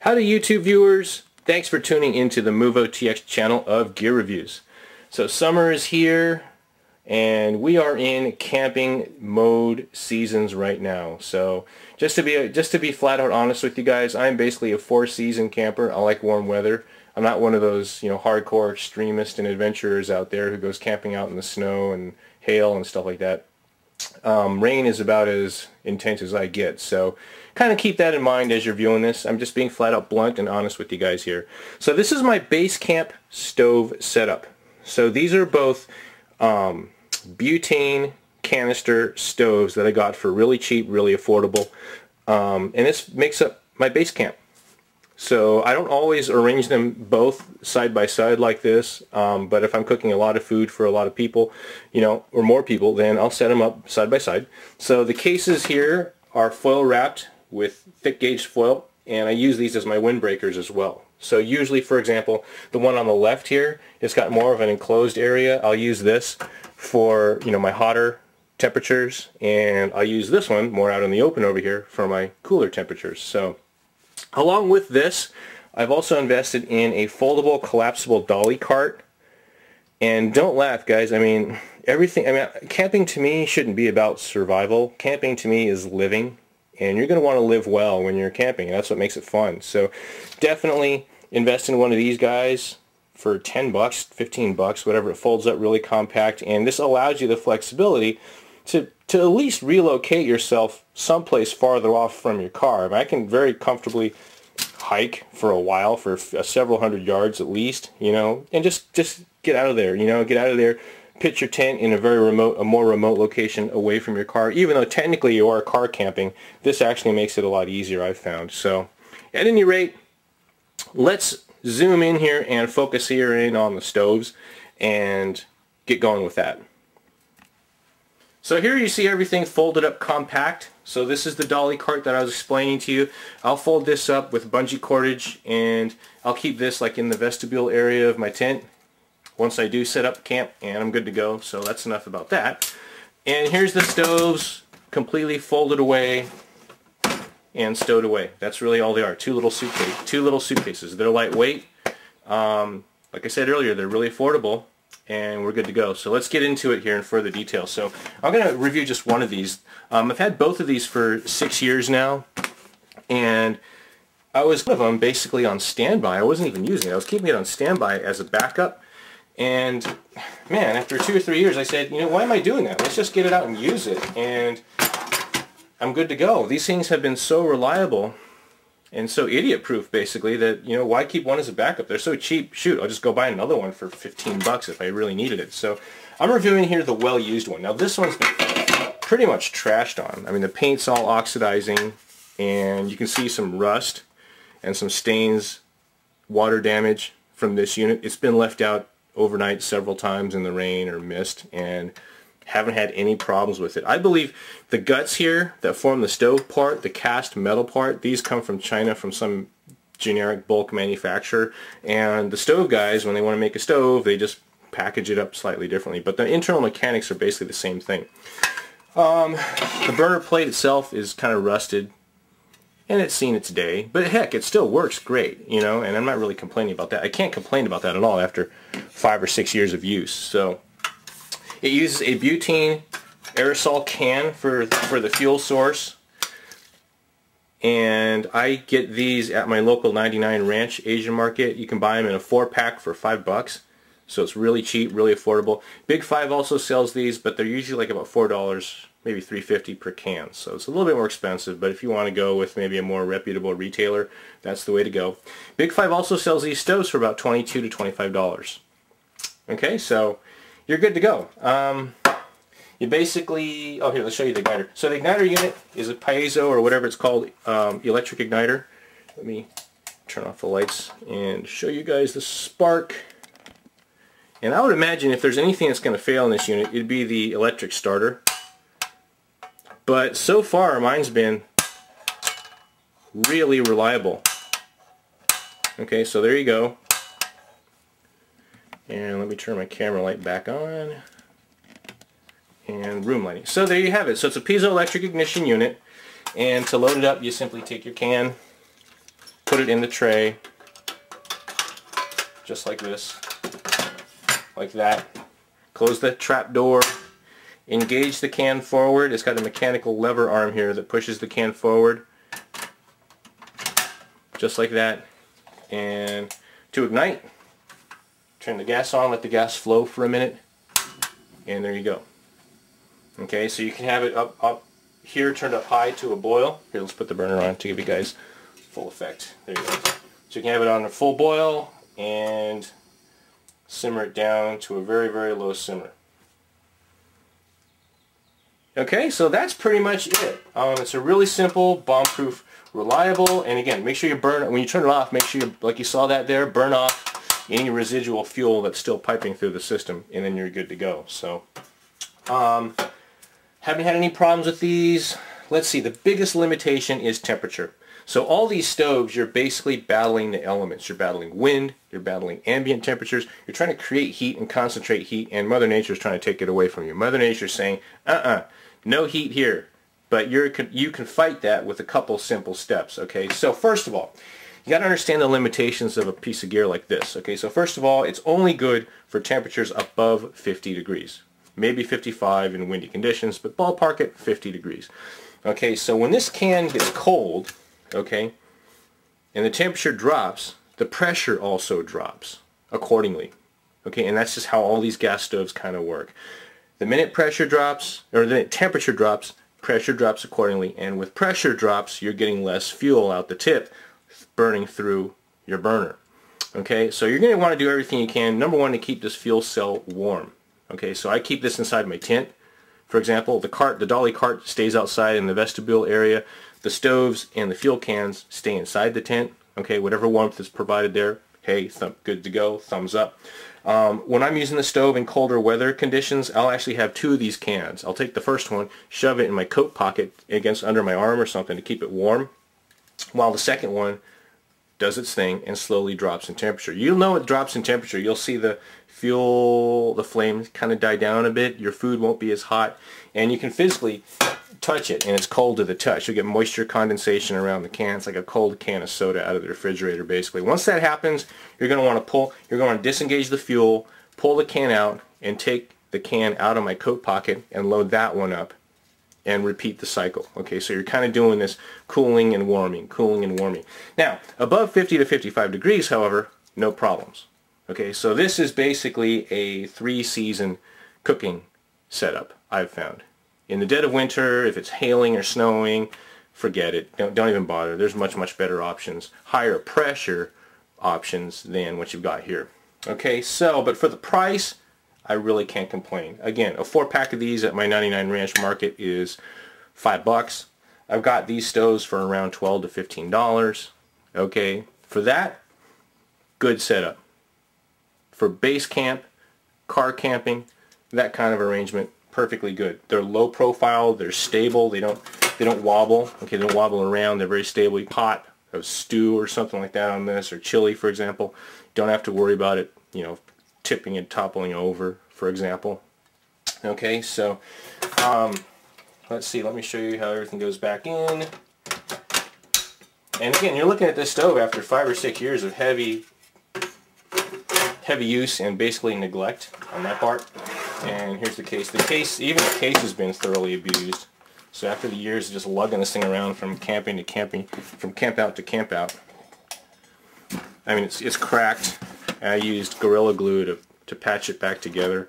Howdy YouTube viewers, thanks for tuning into the MoveOTX channel of gear reviews. So summer is here and we are in camping mode seasons right now. So just to be flat out honest with you guys, I'm basically a 4-season camper. I like warm weather. I'm not one of those, hardcore extremists and adventurers out there who goes camping out in the snow and hail and stuff like that. Rain is about as intense as I get, so kind of keep that in mind as you're viewing this. I'm just being flat out blunt and honest with you guys here. So this is my base camp stove setup. So these are both butane canister stoves that I got for really cheap, really affordable, and this makes up my base camp. So I don't always arrange them both side by side like this, but if I'm cooking a lot of food for a lot of people, or more people, then I'll set them up side by side. So the cases here are foil wrapped with thick gauge foil, and I use these as my windbreakers as well. So usually, for example, the one on the left here, it's got more of an enclosed area. I'll use this for, my hotter temperatures, and I'll use this one more out in the open over here for my cooler temperatures. So along with this, I've also invested in a foldable collapsible dolly cart. And don't laugh, guys. Camping to me shouldn't be about survival. Camping to me is living. And you're going to want to live well when you're camping. And that's what makes it fun. So definitely invest in one of these guys for 10 bucks, 15 bucks, whatever. It folds up really compact. And this allows you the flexibility to at least relocate yourself someplace farther off from your car. I can very comfortably hike for a while, for several hundred yards at least, and just get out of there, get out of there, pitch your tent in a more remote location away from your car. Even though technically you are car camping, this actually makes it a lot easier, I've found. So at any rate, let's zoom in here and focus here in on the stoves and get going with that. So here you see everything folded up compact. So this is the dolly cart that I was explaining to you. I'll fold this up with bungee cordage, and I'll keep this like in the vestibule area of my tent once I do set up camp, and I'm good to go. So that's enough about that. And here's the stoves completely folded away and stowed away. That's really all they are. Two little suitcases. They're lightweight. Like I said earlier, they're really affordable. And we're good to go. So let's get into it here in further detail. So I'm going to review just one of these. I've had both of these for 6 years now, and I was one of them basically on standby. I wasn't even using it. I was keeping it on standby as a backup. And man, after 2 or 3 years, I said, why am I doing that? Let's just get it out and use it. And I'm good to go. These things have been so reliable and so idiot-proof, basically, that, why keep one as a backup? They're so cheap. Shoot, I'll just go buy another one for 15 bucks if I really needed it. So I'm reviewing here the well-used one. Now, this one's been pretty much trashed on. The paint's all oxidizing, and you can see some rust and some stains, water damage from this unit. It's been left out overnight several times in the rain or mist, and haven't had any problems with it. I believe the guts here that form the stove part, the cast metal part, these come from China from some generic bulk manufacturer, and the stove guys, when they want to make a stove, they just package it up slightly differently, but the internal mechanics are basically the same thing. The burner plate itself is kind of rusted, and it's seen its day, but heck, it still works great, and I'm not really complaining about that. I can't complain about that at all after 5 or 6 years of use. So it uses a butane aerosol can for the fuel source, and I get these at my local 99 Ranch Asian market. You can buy them in a 4-pack for 5 bucks, so it's really cheap, really affordable. Big 5 also sells these, but they're usually like about $4, maybe $3.50 per can, so it's a little bit more expensive, but if you want to go with maybe a more reputable retailer, that's the way to go. Big 5 also sells these stoves for about $22 to $25. Okay, so you're good to go. You basically, here, let's show you the igniter. So the igniter unit is a piezo, or whatever it's called, electric igniter. Let me turn off the lights and show you guys the spark. And I would imagine if there's anything that's going to fail in this unit, it'd be the electric starter. But so far, mine's been really reliable. Okay, so there you go. And let me turn my camera light back on. And room lighting. So there you have it. So it's a piezoelectric ignition unit. And to load it up, you simply take your can, put it in the tray, just like this, like that. Close the trap door, engage the can forward. It's got a mechanical lever arm here that pushes the can forward, just like that. And to ignite, turn the gas on, let the gas flow for a minute, and there you go. Okay, so you can have it up here, turned up high to a boil. Here, let's put the burner on to give you guys full effect. There you go. So you can have it on a full boil and simmer it down to a very, very low simmer. Okay, so that's pretty much it. It's a really simple, bomb-proof, reliable, and again, make sure you burn, when you turn it off, make sure you, like you saw that there, burn off any residual fuel that's still piping through the system, and then you're good to go. So, haven't had any problems with these. Let's see, the biggest limitation is temperature. So all these stoves, you're basically battling the elements. You're battling wind, you're battling ambient temperatures, you're trying to create heat and concentrate heat, and Mother Nature's trying to take it away from you. Mother Nature's saying, no heat here. But you can fight that with a couple simple steps, okay? So first of all, you got to understand the limitations of a piece of gear like this, okay? So first of all, it's only good for temperatures above 50 degrees. Maybe 55 in windy conditions, but ballpark it 50 degrees. Okay, so when this can gets cold, okay, and the temperature drops, the pressure also drops accordingly. Okay, and that's just how all these gas stoves kind of work. The minute pressure drops, or the minute temperature drops, pressure drops accordingly, and with pressure drops, you're getting less fuel out the tip burning through your burner. Okay, so you're going to want to do everything you can, number one, to keep this fuel cell warm. Okay, so I keep this inside my tent. For example, the dolly cart stays outside in the vestibule area. The stoves and the fuel cans stay inside the tent. Okay, whatever warmth is provided there, hey, good to go, thumbs up. When I'm using the stove in colder weather conditions, I'll actually have two of these cans. I'll take the first one, shove it in my coat pocket under my arm or something to keep it warm, while the second one does its thing and slowly drops in temperature. You'll know it drops in temperature. You'll see the flames kind of die down a bit. Your food won't be as hot, and you can physically touch it, and it's cold to the touch. You'll get moisture condensation around the can. It's like a cold can of soda out of the refrigerator, basically. Once that happens, you're going to want to disengage the fuel, pull the can out, and take the can out of my coat pocket and load that one up, and repeat the cycle. Okay, so you're kind of doing this cooling and warming, cooling and warming. Now, above 50 to 55 degrees, however, no problems. Okay, so this is basically a 3-season cooking setup, I've found. In the dead of winter, if it's hailing or snowing, forget it. Don't even bother. There's much better options, higher pressure options than what you've got here. Okay, so, but for the price, I really can't complain. Again, a 4-pack of these at my 99 Ranch Market is $5. I've got these stoves for around $12 to $15. Okay, for that, good setup. For base camp, car camping, that kind of arrangement, perfectly good. They're low profile, they're stable, they don't wobble. Okay, they don't wobble around, they're very stable. You pot of stew or something like that on this, or chili, for example. Don't have to worry about it, you know, tipping and toppling over, for example. Okay, so let's see, let me show you how everything goes back in. And again, you're looking at this stove after 5 or 6 years of heavy use and basically neglect on that part. And here's the case. Even the case has been thoroughly abused. So after the years of just lugging this thing around from camping to camping, from camp out to camp out, I mean, it's cracked. I used Gorilla Glue to patch it back together,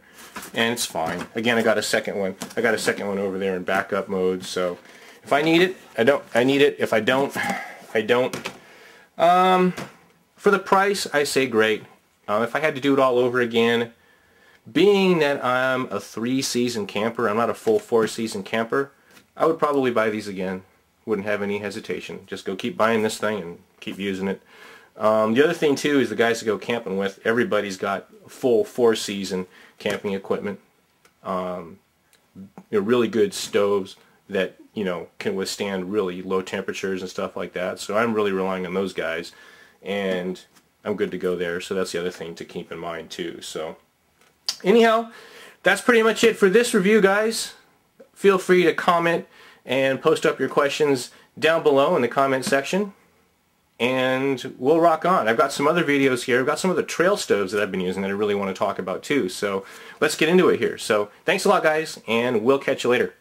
and it's fine. Again, I got a second one. I got a second one over there in backup mode. So if I need it, I need it. If I don't, I don't. For the price, I say great. If I had to do it all over again, being that I'm a 3-season camper, I'm not a full 4-season camper, I would probably buy these again. Wouldn't have any hesitation. Just go keep buying this thing and keep using it. The other thing too is the guys to go camping with, everybody's got full 4-season camping equipment. Really good stoves that, you know, can withstand really low temperatures and stuff like that. So I'm really relying on those guys, and I'm good to go there. So that's the other thing to keep in mind too. So anyhow, that's pretty much it for this review, guys. Feel free to comment and post up your questions down below in the comment section. and we'll rock on. I've got some other videos here. I've got some other trail stoves that I've been using that I really want to talk about too. So let's get into it here. So thanks a lot, guys, and we'll catch you later.